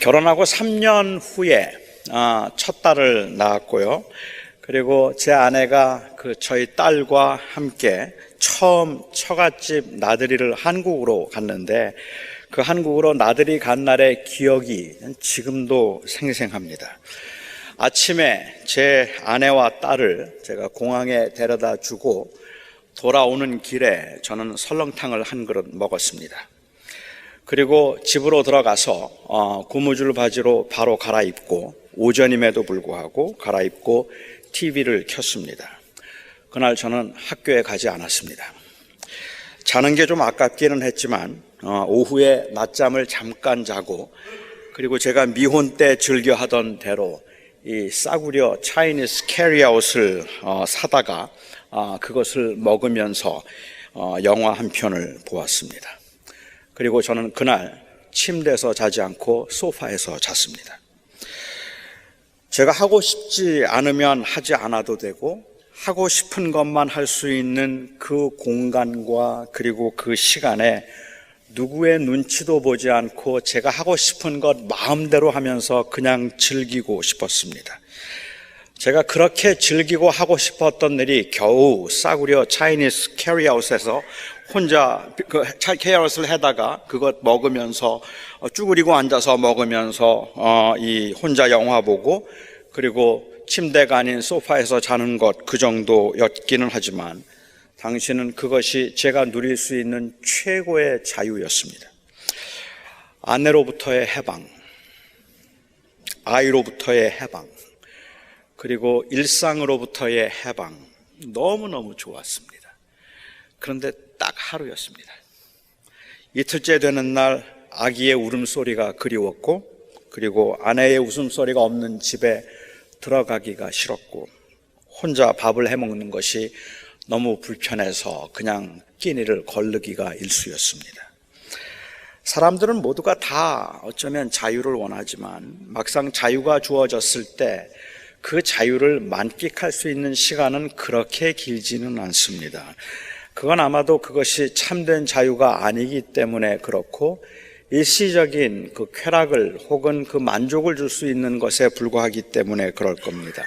결혼하고 3년 후에 첫 딸을 낳았고요. 그리고 제 아내가 저희 딸과 함께 처음 처갓집 나들이를 한국으로 갔는데, 그 한국으로 나들이 간 날의 기억이 지금도 생생합니다. 아침에 제 아내와 딸을 제가 공항에 데려다 주고 돌아오는 길에 저는 설렁탕을 한 그릇 먹었습니다. 그리고 집으로 들어가서 고무줄 바지로 바로 갈아입고, 오전임에도 불구하고 갈아입고 TV를 켰습니다. 그날 저는 학교에 가지 않았습니다. 자는 게 좀 아깝기는 했지만 오후에 낮잠을 잠깐 자고, 그리고 제가 미혼 때 즐겨 하던 대로 이 싸구려 차이니스 캐리아웃을 사다가 그것을 먹으면서 영화 한 편을 보았습니다. 그리고 저는 그날 침대에서 자지 않고 소파에서 잤습니다. 제가 하고 싶지 않으면 하지 않아도 되고, 하고 싶은 것만 할 수 있는 그 공간과 그리고 그 시간에 누구의 눈치도 보지 않고 제가 하고 싶은 것 마음대로 하면서 그냥 즐기고 싶었습니다. 제가 그렇게 즐기고 하고 싶었던 일이 겨우 싸구려 차이니스 캐리아웃에서 혼자 캐리아웃을 해다가 그것 먹으면서 쭈그리고 앉아서 먹으면서 이 혼자 영화 보고, 그리고 침대가 아닌 소파에서 자는 것, 그 정도였기는 하지만 당시는 그것이 제가 누릴 수 있는 최고의 자유였습니다. 아내로부터의 해방, 아이로부터의 해방, 그리고 일상으로부터의 해방, 너무너무 좋았습니다. 그런데 딱 하루였습니다. 이틀째 되는 날 아기의 울음소리가 그리웠고, 그리고 아내의 웃음소리가 없는 집에 들어가기가 싫었고, 혼자 밥을 해먹는 것이 너무 불편해서 그냥 끼니를 거르기가 일쑤였습니다. 사람들은 모두가 다 어쩌면 자유를 원하지만 막상 자유가 주어졌을 때 그 자유를 만끽할 수 있는 시간은 그렇게 길지는 않습니다. 그건 아마도 그것이 참된 자유가 아니기 때문에 그렇고, 일시적인 그 쾌락을 혹은 그 만족을 줄 수 있는 것에 불과하기 때문에 그럴 겁니다.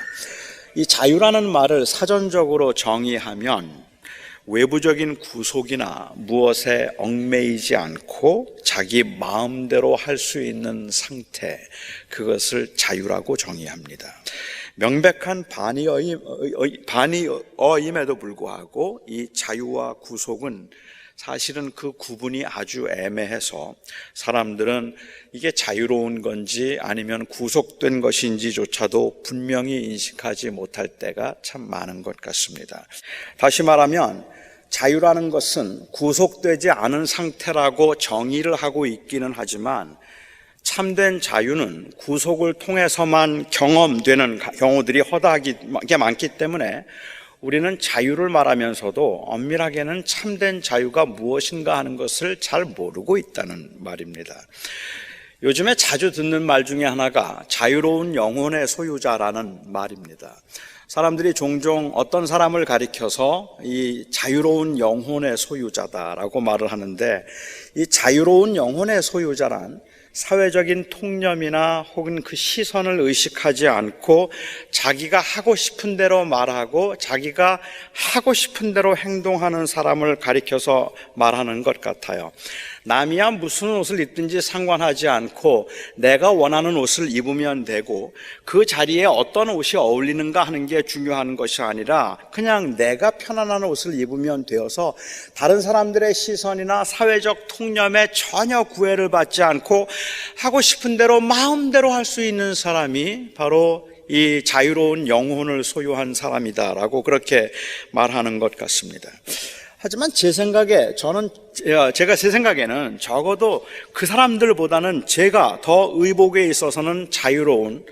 이 자유라는 말을 사전적으로 정의하면 외부적인 구속이나 무엇에 얽매이지 않고 자기 마음대로 할 수 있는 상태, 그것을 자유라고 정의합니다. 명백한 반의어임에도 불구하고 이 자유와 구속은 사실은 그 구분이 아주 애매해서 사람들은 이게 자유로운 건지 아니면 구속된 것인지조차도 분명히 인식하지 못할 때가 참 많은 것 같습니다. 다시 말하면 자유라는 것은 구속되지 않은 상태라고 정의를 하고 있기는 하지만, 참된 자유는 구속을 통해서만 경험되는 경우들이 허다하게 많기 때문에 우리는 자유를 말하면서도 엄밀하게는 참된 자유가 무엇인가 하는 것을 잘 모르고 있다는 말입니다. 요즘에 자주 듣는 말 중에 하나가 자유로운 영혼의 소유자라는 말입니다. 사람들이 종종 어떤 사람을 가리켜서 이 자유로운 영혼의 소유자다라고 말을 하는데, 이 자유로운 영혼의 소유자란 사회적인 통념이나 혹은 그 시선을 의식하지 않고 자기가 하고 싶은 대로 말하고 자기가 하고 싶은 대로 행동하는 사람을 가리켜서 말하는 것 같아요. 남이야 무슨 옷을 입든지 상관하지 않고 내가 원하는 옷을 입으면 되고, 그 자리에 어떤 옷이 어울리는가 하는 게 중요한 것이 아니라 그냥 내가 편안한 옷을 입으면 되어서 다른 사람들의 시선이나 사회적 통념에 전혀 구애를 받지 않고 하고 싶은 대로 마음대로 할 수 있는 사람이 바로 이 자유로운 영혼을 소유한 사람이다라고 그렇게 말하는 것 같습니다. 하지만 제 생각에는 적어도 그 사람들보다는 제가 더 의복에 있어서는 자유로운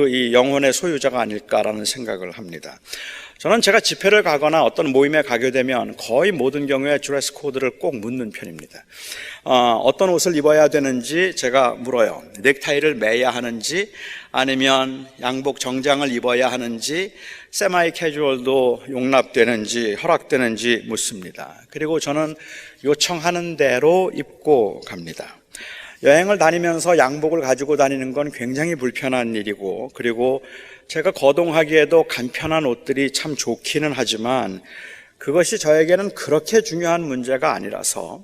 이 영혼의 소유자가 아닐까라는 생각을 합니다. 저는 제가 집회를 가거나 어떤 모임에 가게 되면 거의 모든 경우에 드레스 코드를 꼭 묻는 편입니다. 어떤 옷을 입어야 되는지 제가 물어요. 넥타이를 매야 하는지, 아니면 양복 정장을 입어야 하는지, 세마이 캐주얼도 용납되는지 허락되는지 묻습니다. 그리고 저는 요청하는 대로 입고 갑니다. 여행을 다니면서 양복을 가지고 다니는 건 굉장히 불편한 일이고, 그리고 제가 거동하기에도 간편한 옷들이 참 좋기는 하지만 그것이 저에게는 그렇게 중요한 문제가 아니라서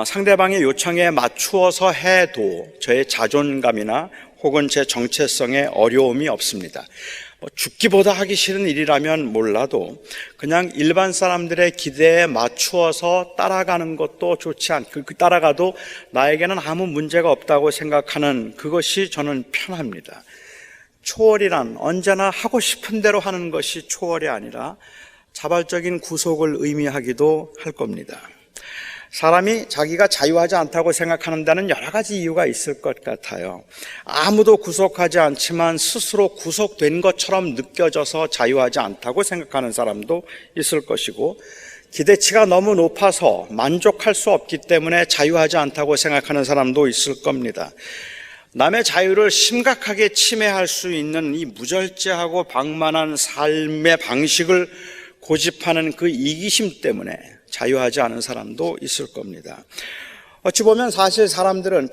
상대방의 요청에 맞추어서 해도 저의 자존감이나 혹은 제 정체성에 어려움이 없습니다. 죽기보다 하기 싫은 일이라면 몰라도 그냥 일반 사람들의 기대에 맞추어서 따라가는 것도 좋지 않고, 따라가도 나에게는 아무 문제가 없다고 생각하는 그것이 저는 편합니다. 초월이란 언제나 하고 싶은 대로 하는 것이 초월이 아니라 자발적인 구속을 의미하기도 할 겁니다. 사람이 자기가 자유하지 않다고 생각하는 데는 여러 가지 이유가 있을 것 같아요. 아무도 구속하지 않지만 스스로 구속된 것처럼 느껴져서 자유하지 않다고 생각하는 사람도 있을 것이고, 기대치가 너무 높아서 만족할 수 없기 때문에 자유하지 않다고 생각하는 사람도 있을 겁니다. 남의 자유를 심각하게 침해할 수 있는 이 무절제하고 방만한 삶의 방식을 고집하는 그 이기심 때문에 자유하지 않은 사람도 있을 겁니다. 어찌 보면 사실 사람들은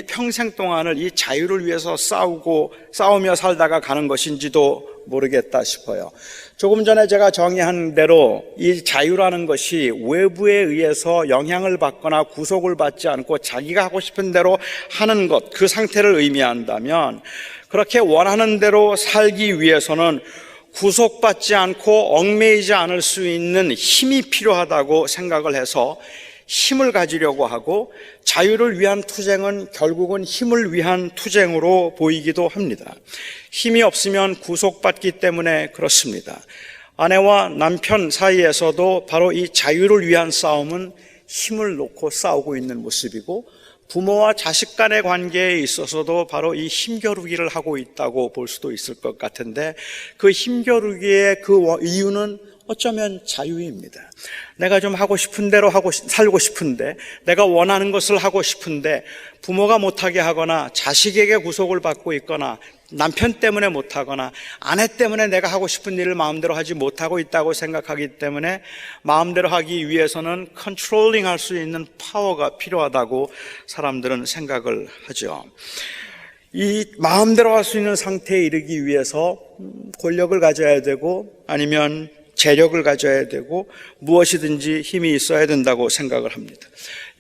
평생 동안을 이 자유를 위해서 싸우며 살다가 가는 것인지도 모르겠다 싶어요. 조금 전에 제가 정의한 대로 이 자유라는 것이 외부에 의해서 영향을 받거나 구속을 받지 않고 자기가 하고 싶은 대로 하는 것, 그 상태를 의미한다면, 그렇게 원하는 대로 살기 위해서는 구속받지 않고 얽매이지 않을 수 있는 힘이 필요하다고 생각을 해서 힘을 가지려고 하고, 자유를 위한 투쟁은 결국은 힘을 위한 투쟁으로 보이기도 합니다. 힘이 없으면 구속받기 때문에 그렇습니다. 아내와 남편 사이에서도 바로 이 자유를 위한 싸움은 힘을 놓고 싸우고 있는 모습이고, 부모와 자식 간의 관계에 있어서도 바로 이 힘겨루기를 하고 있다고 볼 수도 있을 것 같은데, 그 힘겨루기의 그 이유는 어쩌면 자유입니다. 내가 좀 하고 싶은 대로 살고 싶은데, 내가 원하는 것을 하고 싶은데 부모가 못하게 하거나 자식에게 구속을 받고 있거나 남편 때문에 못하거나 아내 때문에 내가 하고 싶은 일을 마음대로 하지 못하고 있다고 생각하기 때문에 마음대로 하기 위해서는 컨트롤링 할 수 있는 파워가 필요하다고 사람들은 생각을 하죠. 이 마음대로 할 수 있는 상태에 이르기 위해서 권력을 가져야 되고, 아니면 재력을 가져야 되고, 무엇이든지 힘이 있어야 된다고 생각을 합니다.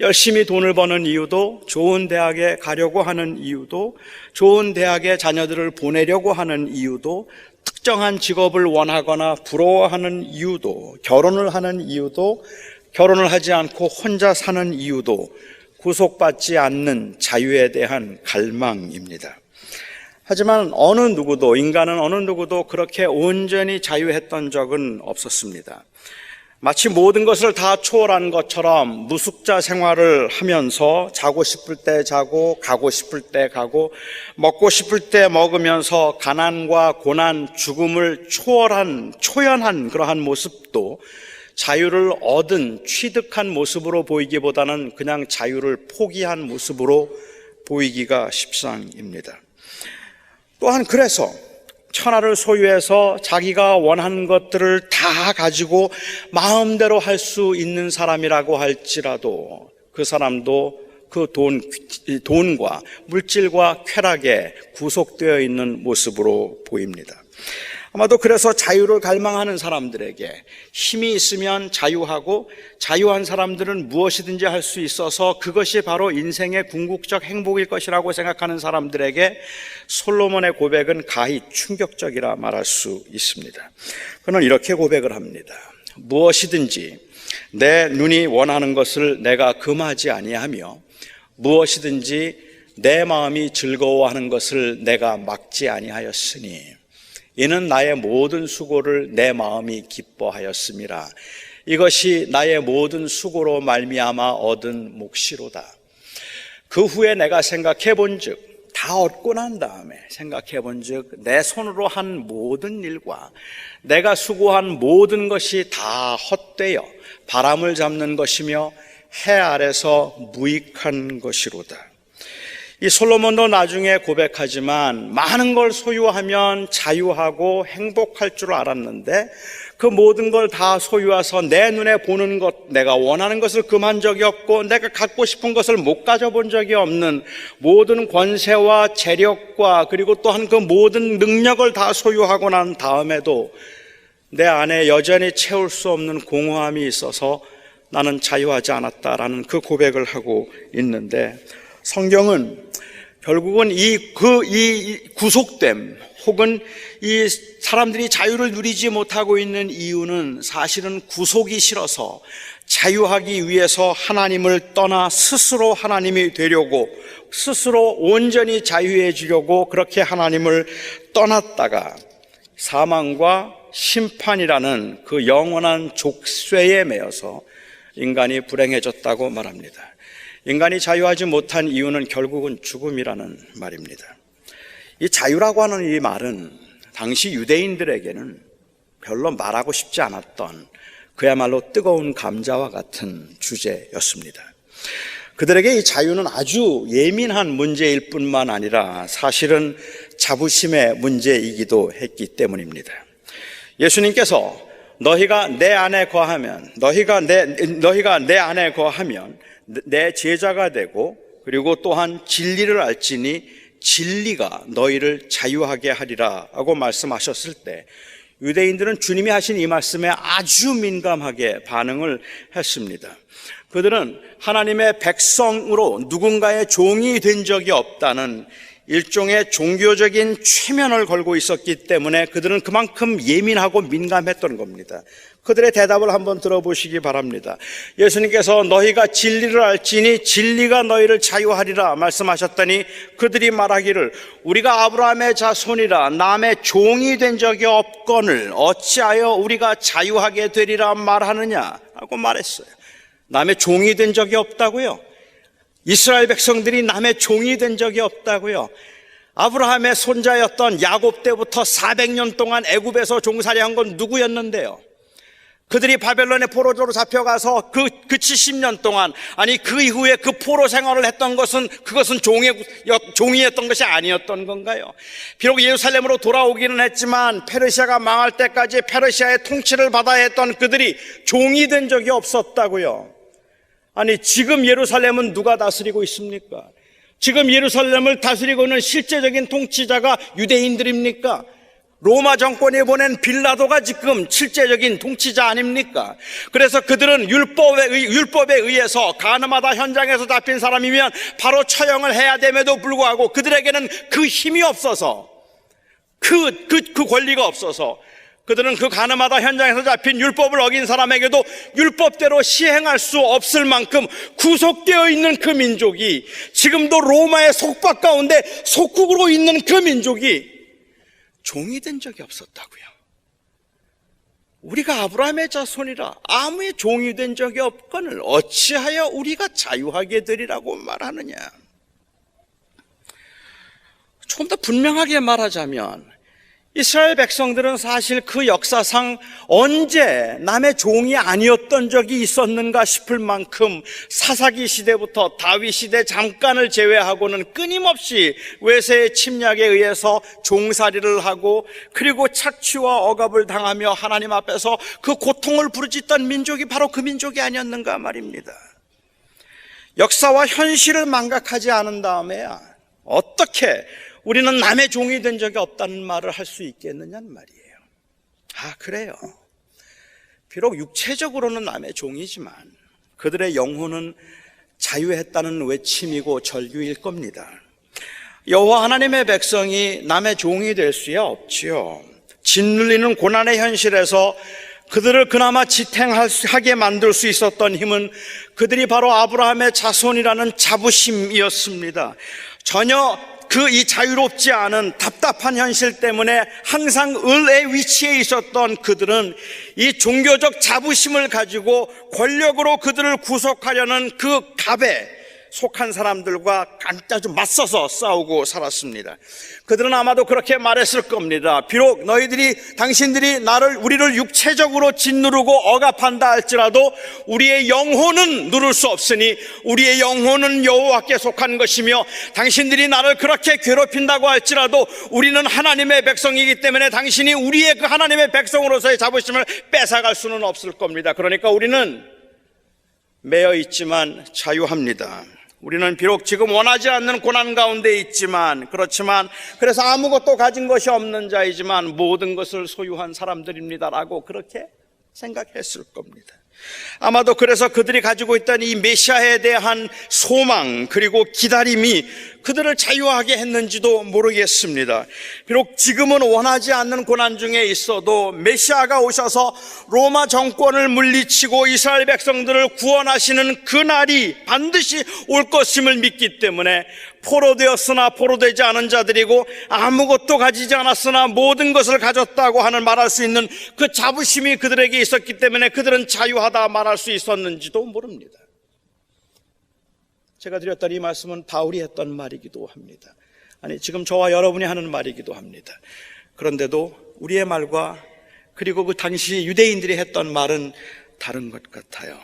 열심히 돈을 버는 이유도, 좋은 대학에 가려고 하는 이유도, 좋은 대학에 자녀들을 보내려고 하는 이유도, 특정한 직업을 원하거나 부러워하는 이유도, 결혼을 하는 이유도, 결혼을 하지 않고 혼자 사는 이유도 구속받지 않는 자유에 대한 갈망입니다. 하지만 인간은 어느 누구도 그렇게 온전히 자유했던 적은 없었습니다. 마치 모든 것을 다 초월한 것처럼 무숙자 생활을 하면서 자고 싶을 때 자고, 가고 싶을 때 가고, 먹고 싶을 때 먹으면서 가난과 고난, 죽음을 초연한 그러한 모습도 자유를 취득한 모습으로 보이기보다는 그냥 자유를 포기한 모습으로 보이기가 십상입니다. 또한 그래서 천하를 소유해서 자기가 원하는 것들을 다 가지고 마음대로 할 수 있는 사람이라고 할지라도 그 사람도 그 돈과 물질과 쾌락에 구속되어 있는 모습으로 보입니다. 아마도 그래서 자유를 갈망하는 사람들에게 힘이 있으면 자유하고, 자유한 사람들은 무엇이든지 할 수 있어서 그것이 바로 인생의 궁극적 행복일 것이라고 생각하는 사람들에게 솔로몬의 고백은 가히 충격적이라 말할 수 있습니다. 그는 이렇게 고백을 합니다. 무엇이든지 내 눈이 원하는 것을 내가 금하지 아니하며, 무엇이든지 내 마음이 즐거워하는 것을 내가 막지 아니하였으니 이는 나의 모든 수고를 내 마음이 기뻐하였음이라. 이것이 나의 모든 수고로 말미암아 얻은 몫이로다. 그 후에 내가 생각해 본즉, 다 얻고 난 다음에 생각해 본즉, 내 손으로 한 모든 일과 내가 수고한 모든 것이 다 헛되어 바람을 잡는 것이며 해 아래서 무익한 것이로다. 이 솔로몬도 나중에 고백하지만 많은 걸 소유하면 자유하고 행복할 줄 알았는데 그 모든 걸 다 소유해서 내 눈에 보는 것, 내가 원하는 것을 금한 적이 없고 내가 갖고 싶은 것을 못 가져본 적이 없는 모든 권세와 재력과 그리고 또한 그 모든 능력을 다 소유하고 난 다음에도 내 안에 여전히 채울 수 없는 공허함이 있어서 나는 자유하지 않았다라는 그 고백을 하고 있는데, 성경은 결국은 이 구속됨 혹은 이 사람들이 자유를 누리지 못하고 있는 이유는 사실은 구속이 싫어서 자유하기 위해서 하나님을 떠나 스스로 하나님이 되려고, 스스로 온전히 자유해지려고 그렇게 하나님을 떠났다가 사망과 심판이라는 그 영원한 족쇄에 매여서 인간이 불행해졌다고 말합니다. 인간이 자유하지 못한 이유는 결국은 죽음이라는 말입니다. 이 자유라고 하는 이 말은 당시 유대인들에게는 별로 말하고 싶지 않았던 그야말로 뜨거운 감자와 같은 주제였습니다. 그들에게 이 자유는 아주 예민한 문제일 뿐만 아니라 사실은 자부심의 문제이기도 했기 때문입니다. 예수님께서 너희가 내 안에 거하면 내 제자가 되고 그리고 또한 진리를 알지니 진리가 너희를 자유하게 하리라 하고 말씀하셨을 때 유대인들은 주님이 하신 이 말씀에 아주 민감하게 반응을 했습니다. 그들은 하나님의 백성으로 누군가의 종이 된 적이 없다는 일종의 종교적인 최면을 걸고 있었기 때문에 그들은 그만큼 예민하고 민감했던 겁니다. 그들의 대답을 한번 들어보시기 바랍니다. 예수님께서 너희가 진리를 알지니 진리가 너희를 자유하리라 말씀하셨더니 그들이 말하기를 우리가 아브라함의 자손이라 남의 종이 된 적이 없거늘 어찌하여 우리가 자유하게 되리라 말하느냐 하고 말했어요. 남의 종이 된 적이 없다고요? 이스라엘 백성들이 남의 종이 된 적이 없다고요? 아브라함의 손자였던 야곱 때부터 400년 동안 애굽에서 종살이한 건 누구였는데요? 그들이 바벨론의 포로로 잡혀가서 그 70년 동안, 아니 그 이후에 그 포로 생활을 했던 것은 그것은 종이었던 것이 아니었던 건가요? 비록 예루살렘으로 돌아오기는 했지만 페르시아가 망할 때까지 페르시아의 통치를 받아야 했던 그들이 종이 된 적이 없었다고요. 아니 지금 예루살렘은 누가 다스리고 있습니까? 지금 예루살렘을 다스리고 있는 실제적인 통치자가 유대인들입니까? 로마 정권이 보낸 빌라도가 지금 실제적인 통치자 아닙니까? 그래서 그들은 율법에 의해서 가늠하다 현장에서 잡힌 사람이면 바로 처형을 해야 됨에도 불구하고 그들에게는 그 힘이 없어서 그 권리가 없어서 그들은 그 가늠하다 현장에서 잡힌 율법을 어긴 사람에게도 율법대로 시행할 수 없을 만큼 구속되어 있는 그 민족이, 지금도 로마의 속박 가운데 속국으로 있는 그 민족이 종이 된 적이 없었다고요. 우리가 아브라함의 자손이라 아무의 종이 된 적이 없거늘 어찌하여 우리가 자유하게 되리라고 말하느냐. 좀 더 분명하게 말하자면 이스라엘 백성들은 사실 그 역사상 언제 남의 종이 아니었던 적이 있었는가 싶을 만큼 사사기 시대부터 다윗 시대 잠깐을 제외하고는 끊임없이 외세의 침략에 의해서 종살이를 하고 그리고 착취와 억압을 당하며 하나님 앞에서 그 고통을 부르짖던 민족이 바로 그 민족이 아니었는가 말입니다. 역사와 현실을 망각하지 않은 다음에야 어떻게 우리는 남의 종이 된 적이 없다는 말을 할 수 있겠느냐는 말이에요. 아, 그래요. 비록 육체적으로는 남의 종이지만 그들의 영혼은 자유했다는 외침이고 절규일 겁니다. 여호와 하나님의 백성이 남의 종이 될 수야 없지요. 짓눌리는 고난의 현실에서 그들을 그나마 지탱하게 만들 수 있었던 힘은 그들이 바로 아브라함의 자손이라는 자부심이었습니다. 전혀 이 자유롭지 않은 답답한 현실 때문에 항상 을의 위치에 있었던 그들은 이 종교적 자부심을 가지고 권력으로 그들을 구속하려는 그 갑에 속한 사람들과 아주 맞서서 싸우고 살았습니다. 그들은 아마도 그렇게 말했을 겁니다. 비록 당신들이 우리를 육체적으로 짓누르고 억압한다 할지라도 우리의 영혼은 누를 수 없으니 우리의 영혼은 여호와께 속한 것이며, 당신들이 나를 그렇게 괴롭힌다고 할지라도 우리는 하나님의 백성이기 때문에 당신이 우리의 그 하나님의 백성으로서의 자부심을 뺏어갈 수는 없을 겁니다. 그러니까 우리는 매여 있지만 자유합니다. 우리는 비록 지금 원하지 않는 고난 가운데 있지만, 그래서 아무것도 가진 것이 없는 자이지만 모든 것을 소유한 사람들입니다라고 그렇게 생각했을 겁니다. 아마도 그래서 그들이 가지고 있던 이 메시아에 대한 소망 그리고 기다림이 그들을 자유하게 했는지도 모르겠습니다. 비록 지금은 원하지 않는 고난 중에 있어도 메시아가 오셔서 로마 정권을 물리치고 이스라엘 백성들을 구원하시는 그날이 반드시 올 것임을 믿기 때문에 포로되었으나 포로되지 않은 자들이고 아무것도 가지지 않았으나 모든 것을 가졌다고 말할 수 있는 그 자부심이 그들에게 있었기 때문에 그들은 자유하다 말할 수 있었는지도 모릅니다. 제가 드렸던 이 말씀은 바울이 했던 말이기도 합니다. 지금 저와 여러분이 하는 말이기도 합니다. 그런데도 우리의 말과 그리고 그 당시 유대인들이 했던 말은 다른 것 같아요.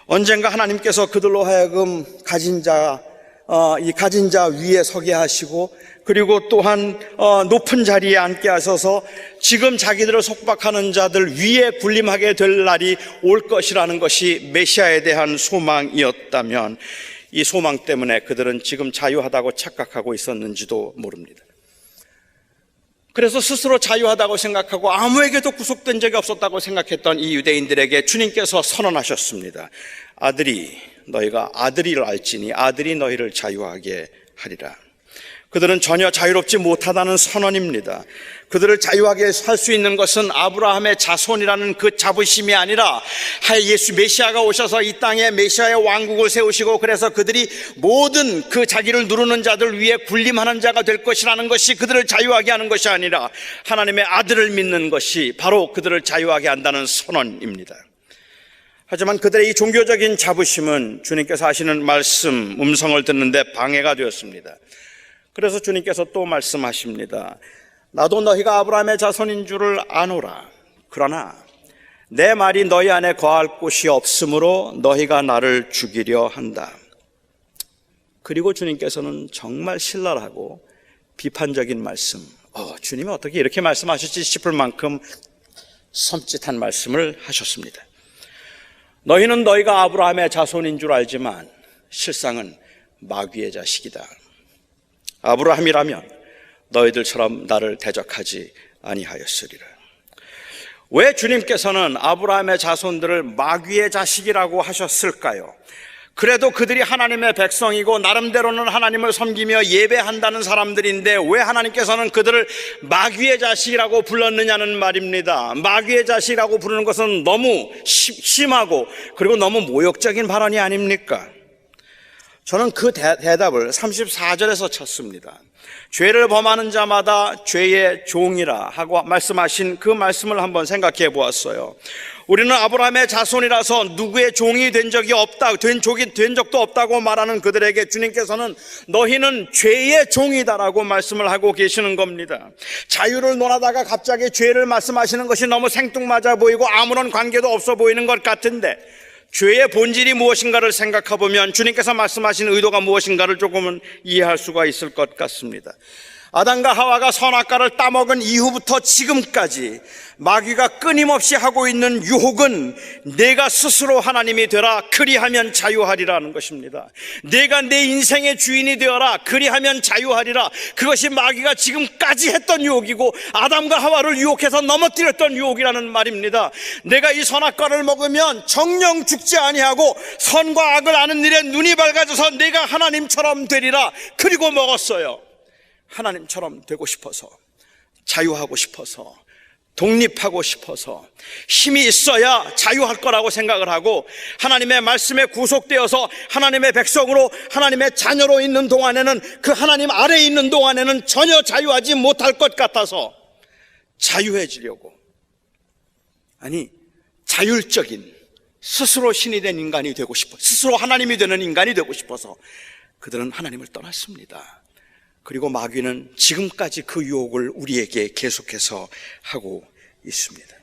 언젠가 하나님께서 그들로 하여금 가진 자 위에 서게 하시고, 그리고 또한 높은 자리에 앉게 하셔서 지금 자기들을 속박하는 자들 위에 군림하게 될 날이 올 것이라는 것이 메시아에 대한 소망이었다면, 이 소망 때문에 그들은 지금 자유하다고 착각하고 있었는지도 모릅니다. 그래서 스스로 자유하다고 생각하고 아무에게도 구속된 적이 없었다고 생각했던 이 유대인들에게 주님께서 선언하셨습니다. 너희가 아들이를 알지니 아들이 너희를 자유하게 하리라. 그들은 전혀 자유롭지 못하다는 선언입니다. 그들을 자유하게 살 수 있는 것은 아브라함의 자손이라는 그 자부심이 아니라 예수 메시아가 오셔서 이 땅에 메시아의 왕국을 세우시고, 그래서 그들이 모든 그 자기를 누르는 자들 위에 군림하는 자가 될 것이라는 것이 그들을 자유하게 하는 것이 아니라 하나님의 아들을 믿는 것이 바로 그들을 자유하게 한다는 선언입니다. 하지만 그들의 이 종교적인 자부심은 주님께서 하시는 말씀, 음성을 듣는데 방해가 되었습니다. 그래서 주님께서 또 말씀하십니다. 나도 너희가 아브라함의 자손인 줄을 아노라. 그러나 내 말이 너희 안에 거할 곳이 없으므로 너희가 나를 죽이려 한다. 그리고 주님께서는 정말 신랄하고 비판적인 말씀, 주님이 어떻게 이렇게 말씀하셨지 싶을 만큼 섬찟한 말씀을 하셨습니다. 너희는 너희가 아브라함의 자손인 줄 알지만 실상은 마귀의 자식이다. 아브라함이라면 너희들처럼 나를 대적하지 아니하였으리라. 왜 주님께서는 아브라함의 자손들을 마귀의 자식이라고 하셨을까요? 그래도 그들이 하나님의 백성이고 나름대로는 하나님을 섬기며 예배한다는 사람들인데 왜 하나님께서는 그들을 마귀의 자식이라고 불렀느냐는 말입니다. 마귀의 자식이라고 부르는 것은 너무 심하고 그리고 너무 모욕적인 발언이 아닙니까? 저는 그 대답을 34절에서 쳤습니다. 죄를 범하는 자마다 죄의 종이라 하고 말씀하신 그 말씀을 한번 생각해 보았어요. 우리는 아브라함의 자손이라서 누구의 종이 된 적이 없다, 된 적도 없다고 말하는 그들에게 주님께서는 너희는 죄의 종이다라고 말씀을 하고 계시는 겁니다. 자유를 논하다가 갑자기 죄를 말씀하시는 것이 너무 생뚱맞아 보이고 아무런 관계도 없어 보이는 것 같은데, 죄의 본질이 무엇인가를 생각해보면 주님께서 말씀하신 의도가 무엇인가를 조금은 이해할 수가 있을 것 같습니다. 아담과 하와가 선악과를 따먹은 이후부터 지금까지 마귀가 끊임없이 하고 있는 유혹은 내가 스스로 하나님이 되라, 그리하면 자유하리라는 것입니다. 내가 내 인생의 주인이 되어라, 그리하면 자유하리라. 그것이 마귀가 지금까지 했던 유혹이고 아담과 하와를 유혹해서 넘어뜨렸던 유혹이라는 말입니다. 내가 이 선악과를 먹으면 정녕 죽지 아니하고 선과 악을 아는 일에 눈이 밝아져서 내가 하나님처럼 되리라. 그리고 먹었어요. 하나님처럼 되고 싶어서, 자유하고 싶어서, 독립하고 싶어서, 힘이 있어야 자유할 거라고 생각을 하고 하나님의 말씀에 구속되어서 하나님의 백성으로 하나님의 자녀로 있는 동안에는, 그 하나님 아래에 있는 동안에는 전혀 자유하지 못할 것 같아서 자유해지려고, 자율적인 스스로 신이 된 인간이 되고 싶어, 스스로 하나님이 되는 인간이 되고 싶어서 그들은 하나님을 떠났습니다. 그리고 마귀는 지금까지 그 유혹을 우리에게 계속해서 하고 있습니다.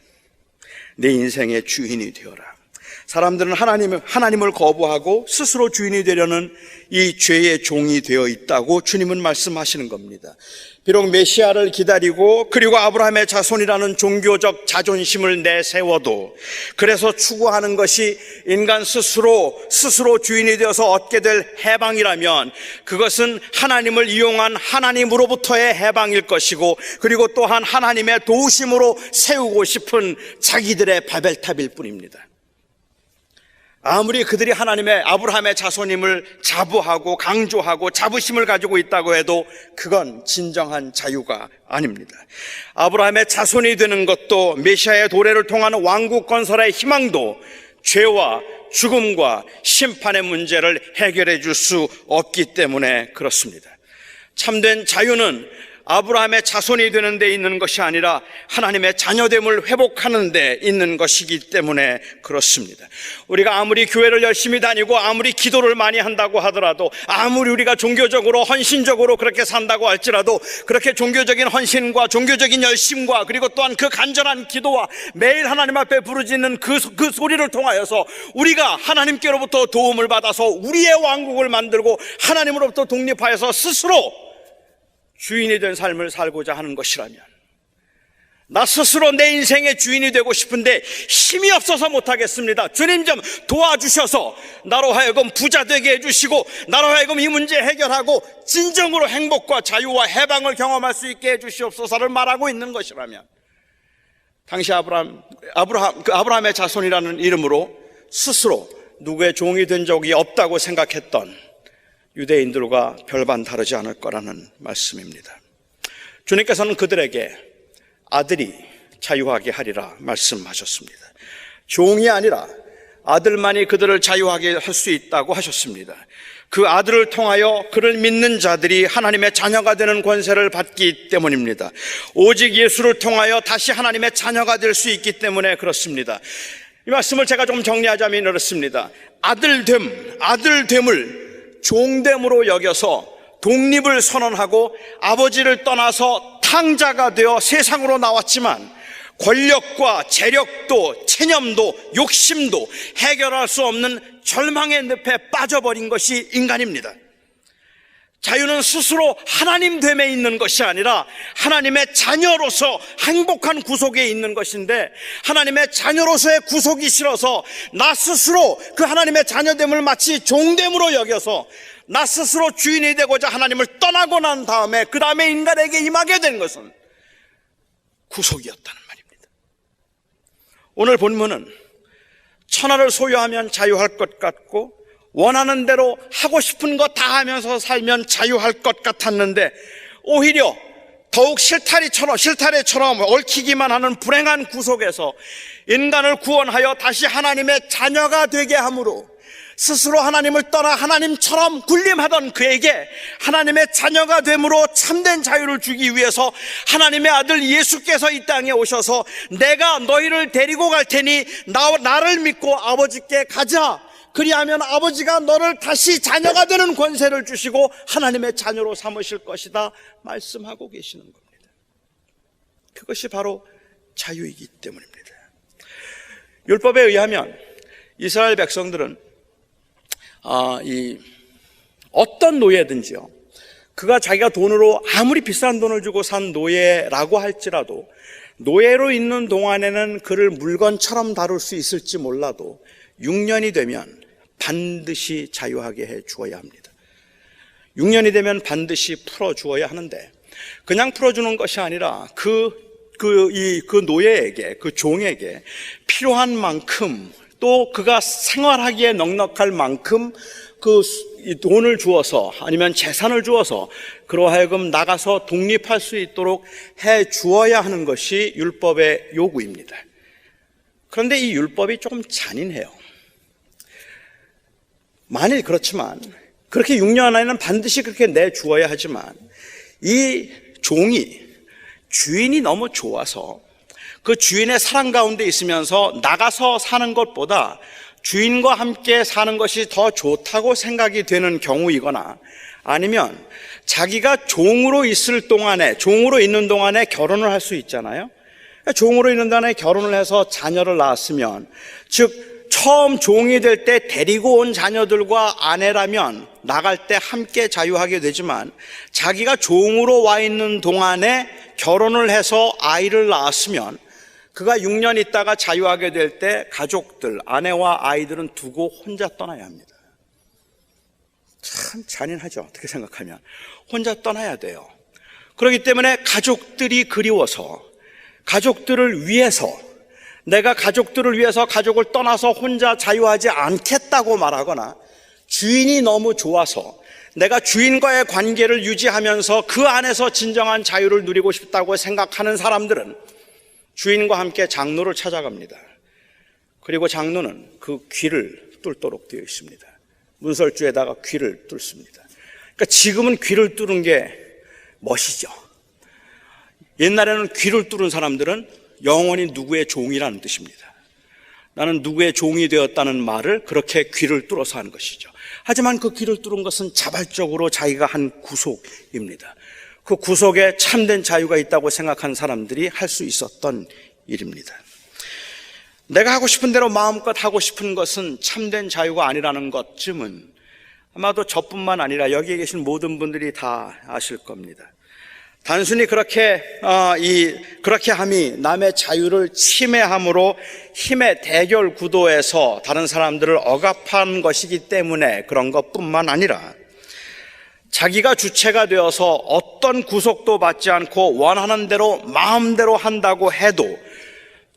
내 인생의 주인이 되어라. 사람들은 하나님을 거부하고 스스로 주인이 되려는 이 죄의 종이 되어 있다고 주님은 말씀하시는 겁니다. 비록 메시아를 기다리고 그리고 아브라함의 자손이라는 종교적 자존심을 내세워도, 그래서 추구하는 것이 인간 스스로 주인이 되어서 얻게 될 해방이라면 그것은 하나님을 이용한 하나님으로부터의 해방일 것이고, 그리고 또한 하나님의 도우심으로 세우고 싶은 자기들의 바벨탑일 뿐입니다. 아무리 그들이 하나님의 아브라함의 자손임을 자부하고 강조하고 자부심을 가지고 있다고 해도 그건 진정한 자유가 아닙니다. 아브라함의 자손이 되는 것도, 메시아의 도래를 통한 왕국 건설의 희망도 죄와 죽음과 심판의 문제를 해결해 줄 수 없기 때문에 그렇습니다. 참된 자유는 아브라함의 자손이 되는 데 있는 것이 아니라 하나님의 자녀됨을 회복하는 데 있는 것이기 때문에 그렇습니다. 우리가 아무리 교회를 열심히 다니고 아무리 기도를 많이 한다고 하더라도, 아무리 우리가 종교적으로 헌신적으로 그렇게 산다고 할지라도, 그렇게 종교적인 헌신과 종교적인 열심과 그리고 또한 그 간절한 기도와 매일 하나님 앞에 부르짖는 그 소리를 통하여서 우리가 하나님께로부터 도움을 받아서 우리의 왕국을 만들고 하나님으로부터 독립하여서 스스로 주인이 된 삶을 살고자 하는 것이라면, 나 스스로 내 인생의 주인이 되고 싶은데 힘이 없어서 못하겠습니다, 주님 좀 도와주셔서 나로 하여금 부자 되게 해주시고 나로 하여금 이 문제 해결하고 진정으로 행복과 자유와 해방을 경험할 수 있게 해주시옵소서를 말하고 있는 것이라면, 당시 아브라함의 자손이라는 이름으로 스스로 누구의 종이 된 적이 없다고 생각했던 유대인들과 별반 다르지 않을 거라는 말씀입니다. 주님께서는 그들에게 아들이 자유하게 하리라 말씀하셨습니다. 종이 아니라 아들만이 그들을 자유하게 할 수 있다고 하셨습니다. 그 아들을 통하여 그를 믿는 자들이 하나님의 자녀가 되는 권세를 받기 때문입니다. 오직 예수를 통하여 다시 하나님의 자녀가 될 수 있기 때문에 그렇습니다. 이 말씀을 제가 좀 정리하자면 이렇습니다. 아들됨을 종됨으로 여겨서 독립을 선언하고 아버지를 떠나서 탕자가 되어 세상으로 나왔지만 권력과 재력도 체념도 욕심도 해결할 수 없는 절망의 늪에 빠져버린 것이 인간입니다. 자유는 스스로 하나님됨에 있는 것이 아니라 하나님의 자녀로서 행복한 구속에 있는 것인데, 하나님의 자녀로서의 구속이 싫어서 나 스스로 그 하나님의 자녀됨을 마치 종됨으로 여겨서 나 스스로 주인이 되고자 하나님을 떠나고 난 다음에 그 다음에 인간에게 임하게 된 것은 구속이었다는 말입니다. 오늘 본문은 천하를 소유하면 자유할 것 같고 원하는 대로 하고 싶은 거 다 하면서 살면 자유할 것 같았는데, 오히려 더욱 실타래처럼 얽히기만 하는 불행한 구속에서 인간을 구원하여 다시 하나님의 자녀가 되게 함으로 스스로 하나님을 떠나 하나님처럼 군림하던 그에게 하나님의 자녀가 됨으로 참된 자유를 주기 위해서 하나님의 아들 예수께서 이 땅에 오셔서 내가 너희를 데리고 갈 테니 나를 믿고 아버지께 가자, 그리하면 아버지가 너를 다시 자녀가 되는 권세를 주시고 하나님의 자녀로 삼으실 것이다 말씀하고 계시는 겁니다. 그것이 바로 자유이기 때문입니다. 율법에 의하면 이스라엘 백성들은 어떤 노예든지요, 그가 자기가 돈으로 아무리 비싼 돈을 주고 산 노예라고 할지라도 노예로 있는 동안에는 그를 물건처럼 다룰 수 있을지 몰라도 6년이 되면 반드시 자유하게 해 주어야 합니다. 6년이 되면 반드시 풀어 주어야 하는데, 그냥 풀어주는 것이 아니라 그 노예에게, 그 종에게 필요한 만큼, 또 그가 생활하기에 넉넉할 만큼 그 돈을 주어서 아니면 재산을 주어서 그로 하여금 나가서 독립할 수 있도록 해 주어야 하는 것이 율법의 요구입니다. 그런데 이 율법이 조금 잔인해요. 만일 그렇지만, 그렇게 6년 안에는 반드시 그렇게 내주어야 하지만, 이 종이 주인이 너무 좋아서 그 주인의 사랑 가운데 있으면서 나가서 사는 것보다 주인과 함께 사는 것이 더 좋다고 생각이 되는 경우이거나 아니면 자기가 종으로 있는 동안에 결혼을 할 수 있잖아요. 종으로 있는 동안에 결혼을 해서 자녀를 낳았으면, 즉 처음 종이 될 때 데리고 온 자녀들과 아내라면 나갈 때 함께 자유하게 되지만, 자기가 종으로 와 있는 동안에 결혼을 해서 아이를 낳았으면 그가 6년 있다가 자유하게 될 때 가족들, 아내와 아이들은 두고 혼자 떠나야 합니다. 참 잔인하죠, 어떻게 생각하면. 혼자 떠나야 돼요. 그렇기 때문에 가족들이 그리워서, 가족들을 위해서, 내가 가족들을 위해서 가족을 떠나서 혼자 자유하지 않겠다고 말하거나, 주인이 너무 좋아서 내가 주인과의 관계를 유지하면서 그 안에서 진정한 자유를 누리고 싶다고 생각하는 사람들은 주인과 함께 장로를 찾아갑니다. 그리고 장로는 그 귀를 뚫도록 되어 있습니다. 문설주에다가 귀를 뚫습니다. 그러니까 지금은 귀를 뚫은 게 멋이죠. 옛날에는 귀를 뚫은 사람들은 영원히 누구의 종이라는 뜻입니다. 나는 누구의 종이 되었다는 말을 그렇게 귀를 뚫어서 하는 것이죠. 하지만 그 귀를 뚫은 것은 자발적으로 자기가 한 구속입니다. 그 구속에 참된 자유가 있다고 생각한 사람들이 할 수 있었던 일입니다. 내가 하고 싶은 대로 마음껏 하고 싶은 것은 참된 자유가 아니라는 것쯤은 아마도 저뿐만 아니라 여기에 계신 모든 분들이 다 아실 겁니다. 단순히 그렇게 함이 남의 자유를 침해함으로 힘의 대결 구도에서 다른 사람들을 억압한 것이기 때문에 그런 것뿐만 아니라, 자기가 주체가 되어서 어떤 구속도 받지 않고 원하는 대로 마음대로 한다고 해도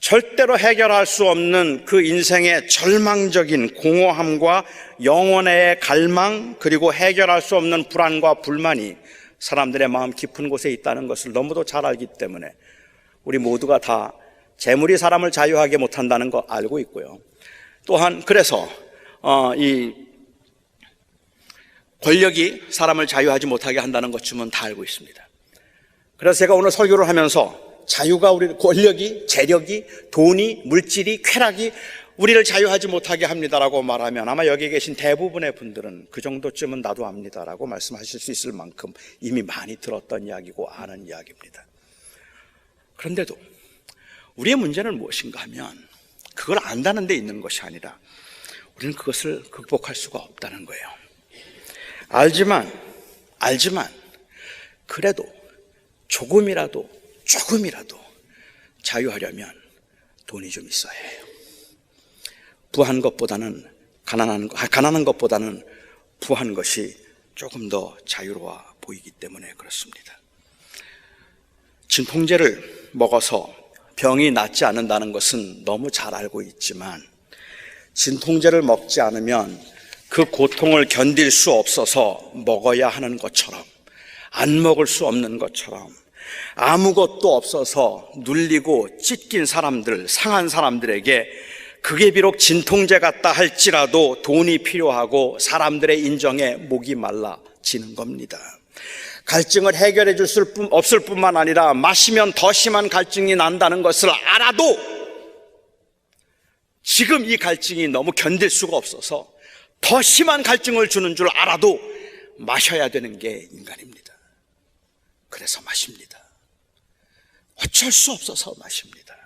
절대로 해결할 수 없는 그 인생의 절망적인 공허함과 영혼의 갈망, 그리고 해결할 수 없는 불안과 불만이 사람들의 마음 깊은 곳에 있다는 것을 너무도 잘 알기 때문에 우리 모두가 다 재물이 사람을 자유하게 못한다는 거 알고 있고요. 또한 그래서 이 권력이 사람을 자유하지 못하게 한다는 것쯤은 다 알고 있습니다. 그래서 제가 오늘 설교를 하면서 자유가 권력이, 재력이, 돈이, 물질이, 쾌락이 우리를 자유하지 못하게 합니다라고 말하면 아마 여기 계신 대부분의 분들은 그 정도쯤은 나도 압니다라고 말씀하실 수 있을 만큼 이미 많이 들었던 이야기고 아는 이야기입니다. 그런데도 우리의 문제는 무엇인가 하면 그걸 안다는 데 있는 것이 아니라 우리는 그것을 극복할 수가 없다는 거예요. 알지만 그래도 조금이라도 자유하려면 돈이 좀 있어야 해요. 가난한 것보다는 부한 것이 조금 더 자유로워 보이기 때문에 그렇습니다. 진통제를 먹어서 병이 낫지 않는다는 것은 너무 잘 알고 있지만, 진통제를 먹지 않으면 그 고통을 견딜 수 없어서 먹어야 하는 것처럼, 안 먹을 수 없는 것처럼, 아무것도 없어서 눌리고 찢긴 사람들, 상한 사람들에게 그게 비록 진통제 같다 할지라도 돈이 필요하고 사람들의 인정에 목이 말라지는 겁니다. 갈증을 해결해 줄 수 없을 뿐만 아니라 마시면 더 심한 갈증이 난다는 것을 알아도 지금 이 갈증이 너무 견딜 수가 없어서 더 심한 갈증을 주는 줄 알아도 마셔야 되는 게 인간입니다. 그래서 마십니다. 어쩔 수 없어서 마십니다.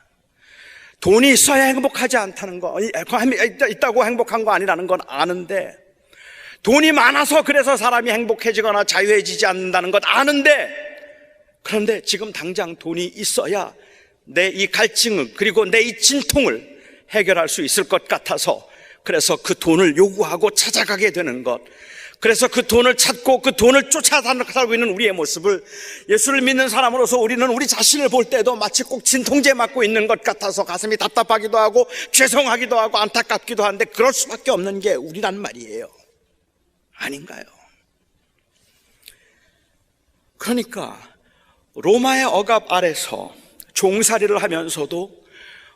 돈이 있어야 행복하지 않다는 거, 있다고 행복한 거 아니라는 건 아는데, 돈이 많아서 그래서 사람이 행복해지거나 자유해지지 않는다는 것 아는데, 그런데 지금 당장 돈이 있어야 내 이 갈증을, 그리고 내 이 진통을 해결할 수 있을 것 같아서 그래서 그 돈을 요구하고 찾아가게 되는 것, 그래서 그 돈을 찾고 그 돈을 쫓아 살고 있는 우리의 모습을 예수를 믿는 사람으로서 우리는 우리 자신을 볼 때도 마치 꼭 진통제 맞고 있는 것 같아서 가슴이 답답하기도 하고 죄송하기도 하고 안타깝기도 한데, 그럴 수밖에 없는 게 우리란 말이에요. 아닌가요? 그러니까 로마의 억압 아래서 종살이를 하면서도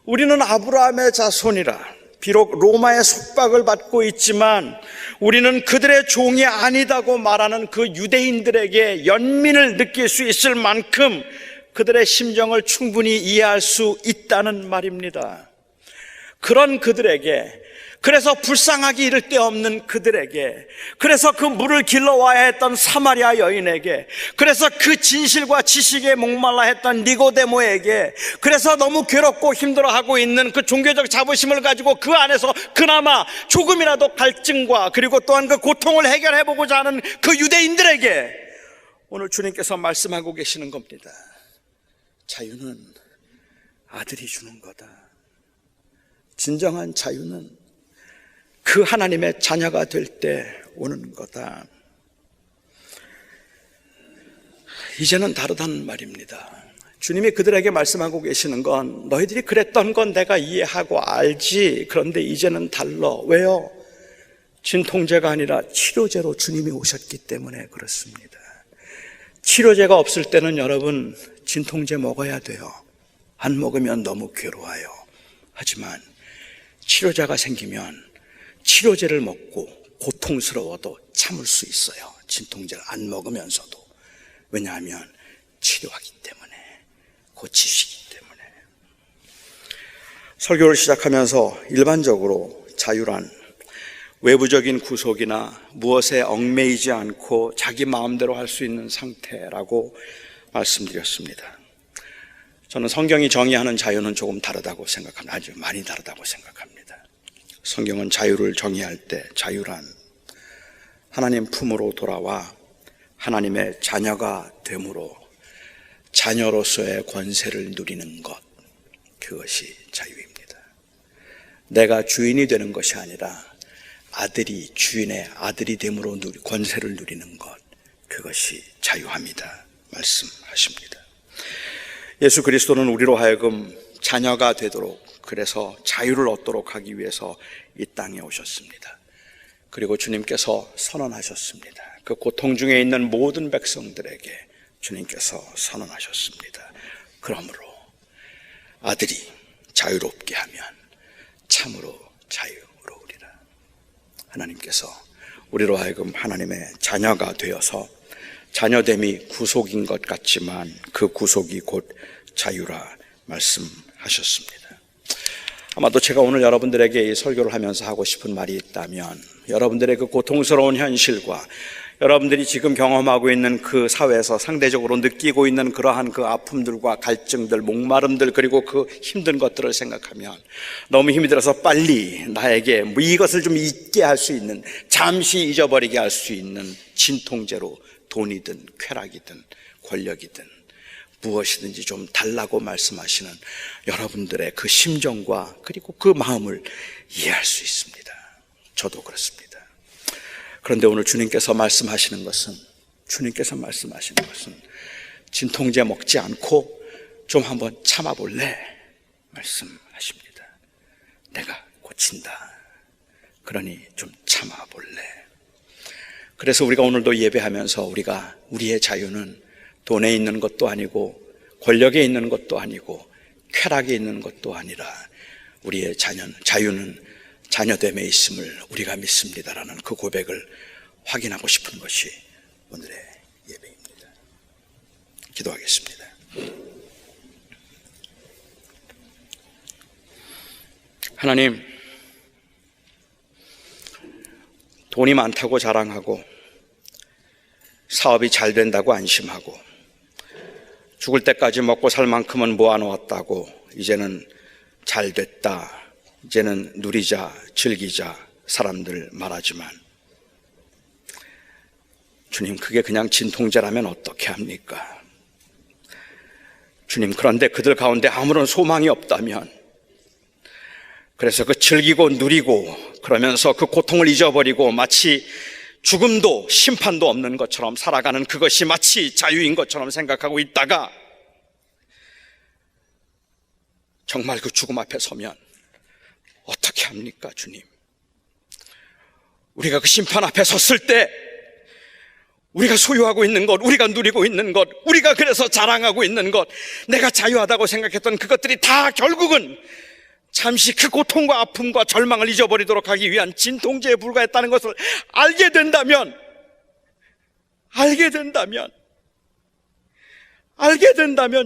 우리는 아브라함의 자손이라, 비록 로마의 속박을 받고 있지만 우리는 그들의 종이 아니다고 말하는 그 유대인들에게 연민을 느낄 수 있을 만큼 그들의 심정을 충분히 이해할 수 있다는 말입니다. 그런 그들에게 그래서 불쌍하기 이를 데 없는 그들에게, 그래서 그 물을 길러와야 했던 사마리아 여인에게, 그래서 그 진실과 지식에 목말라 했던 니고데모에게, 그래서 너무 괴롭고 힘들어하고 있는 그 종교적 자부심을 가지고 그 안에서 그나마 조금이라도 갈증과 그리고 또한 그 고통을 해결해보고자 하는 그 유대인들에게 오늘 주님께서 말씀하고 계시는 겁니다. 자유는 아들이 주는 거다. 진정한 자유는 그 하나님의 자녀가 될 때 오는 거다. 이제는 다르다는 말입니다. 주님이 그들에게 말씀하고 계시는 건 너희들이 그랬던 건 내가 이해하고 알지. 그런데 이제는 달라. 왜요? 진통제가 아니라 치료제로 주님이 오셨기 때문에 그렇습니다. 치료제가 없을 때는 여러분 진통제 먹어야 돼요. 안 먹으면 너무 괴로워요. 하지만 치료제가 생기면 치료제를 먹고 고통스러워도 참을 수 있어요. 진통제를 안 먹으면서도. 왜냐하면 치료하기 때문에, 고치시기 때문에. 설교를 시작하면서 일반적으로 자유란 외부적인 구속이나 무엇에 얽매이지 않고 자기 마음대로 할 수 있는 상태라고 말씀드렸습니다. 저는 성경이 정의하는 자유는 조금 다르다고 생각합니다. 아주 많이 다르다고 생각합니다. 성경은 자유를 정의할 때 자유란 하나님 품으로 돌아와 하나님의 자녀가 됨으로 자녀로서의 권세를 누리는 것, 그것이 자유입니다. 내가 주인이 되는 것이 아니라 아들이 주인의 아들이 됨으로 권세를 누리는 것, 그것이 자유합니다. 말씀하십니다. 예수 그리스도는 우리로 하여금 자녀가 되도록, 그래서 자유를 얻도록 하기 위해서 이 땅에 오셨습니다. 그리고 주님께서 선언하셨습니다. 그 고통 중에 있는 모든 백성들에게 주님께서 선언하셨습니다. 그러므로 아들이 자유롭게 하면 참으로 자유로우리라. 하나님께서 우리로 하여금 하나님의 자녀가 되어서, 자녀됨이 구속인 것 같지만 그 구속이 곧 자유라 말씀하셨습니다. 아마도 제가 오늘 여러분들에게 이 설교를 하면서 하고 싶은 말이 있다면, 여러분들의 그 고통스러운 현실과 여러분들이 지금 경험하고 있는 그 사회에서 상대적으로 느끼고 있는 그러한 그 아픔들과 갈증들, 목마름들, 그리고 그 힘든 것들을 생각하면 너무 힘이 들어서 빨리 나에게 이것을 좀 잊게 할 수 있는, 잠시 잊어버리게 할 수 있는 진통제로 돈이든 쾌락이든 권력이든 무엇이든지 좀 달라고 말씀하시는 여러분들의 그 심정과 그리고 그 마음을 이해할 수 있습니다. 저도 그렇습니다. 그런데 오늘 주님께서 말씀하시는 것은 진통제 먹지 않고 좀 한번 참아볼래? 말씀하십니다. 내가 고친다. 그러니 좀 참아볼래? 그래서 우리가 오늘도 예배하면서 우리의 자유는 돈에 있는 것도 아니고 권력에 있는 것도 아니고 쾌락에 있는 것도 아니라 우리의 자유는 자녀됨에 있음을 우리가 믿습니다라는 그 고백을 확인하고 싶은 것이 오늘의 예배입니다. 기도하겠습니다. 하나님, 돈이 많다고 자랑하고 사업이 잘 된다고 안심하고 죽을 때까지 먹고 살 만큼은 모아놓았다고 이제는 잘 됐다, 이제는 누리자, 즐기자 사람들 말하지만 주님, 그게 그냥 진통제라면 어떻게 합니까? 주님, 그런데 그들 가운데 아무런 소망이 없다면, 그래서 그 즐기고 누리고 그러면서 그 고통을 잊어버리고 마치 죽음도 심판도 없는 것처럼 살아가는 그것이 마치 자유인 것처럼 생각하고 있다가 정말 그 죽음 앞에 서면 어떻게 합니까, 주님? 우리가 그 심판 앞에 섰을 때 우리가 소유하고 있는 것, 우리가 누리고 있는 것, 우리가 그래서 자랑하고 있는 것, 내가 자유하다고 생각했던 그것들이 다 결국은 잠시 그 고통과 아픔과 절망을 잊어버리도록 하기 위한 진통제에 불과했다는 것을 알게 된다면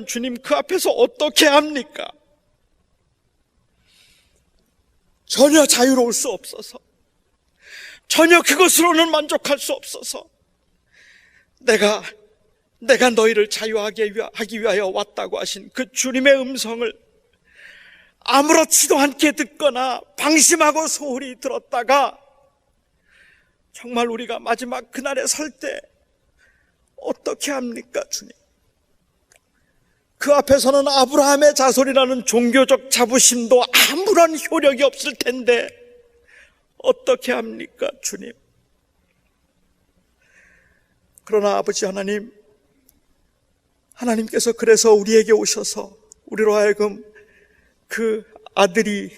주님, 그 앞에서 어떻게 합니까? 전혀 자유로울 수 없어서, 전혀 그것으로는 만족할 수 없어서, 내가 너희를 자유하게 하기 위하여 왔다고 하신 그 주님의 음성을 아무렇지도 않게 듣거나 방심하고 소홀히 들었다가 정말 우리가 마지막 그날에 설 때 어떻게 합니까, 주님? 그 앞에서는 아브라함의 자손이라는 종교적 자부심도 아무런 효력이 없을 텐데 어떻게 합니까, 주님? 그러나 아버지 하나님께서 그래서 우리에게 오셔서 우리로 하여금 그 아들이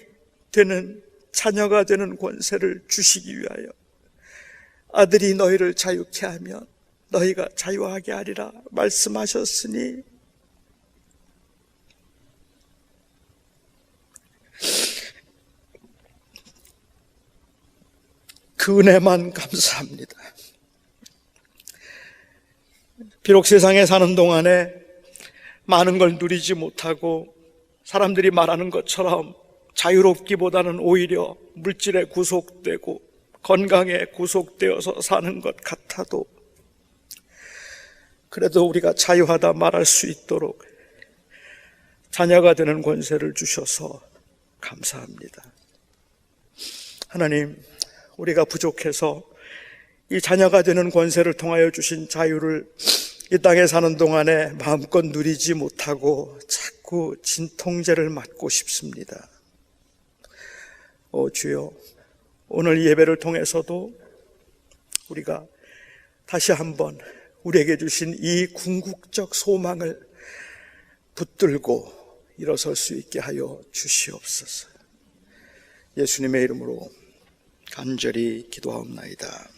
되는, 자녀가 되는 권세를 주시기 위하여 아들이 너희를 자유케 하면 너희가 자유하게 하리라 말씀하셨으니 그 은혜만 감사합니다. 비록 세상에 사는 동안에 많은 걸 누리지 못하고 사람들이 말하는 것처럼 자유롭기보다는 오히려 물질에 구속되고 건강에 구속되어서 사는 것 같아도 그래도 우리가 자유하다 말할 수 있도록 자녀가 되는 권세를 주셔서 감사합니다. 하나님, 우리가 부족해서 이 자녀가 되는 권세를 통하여 주신 자유를 이 땅에 사는 동안에 마음껏 누리지 못하고 자꾸 진통제를 맞고 싶습니다. 주여, 오늘 예배를 통해서도 우리가 다시 한번 우리에게 주신 이 궁극적 소망을 붙들고 일어설 수 있게 하여 주시옵소서. 예수님의 이름으로 간절히 기도하옵나이다.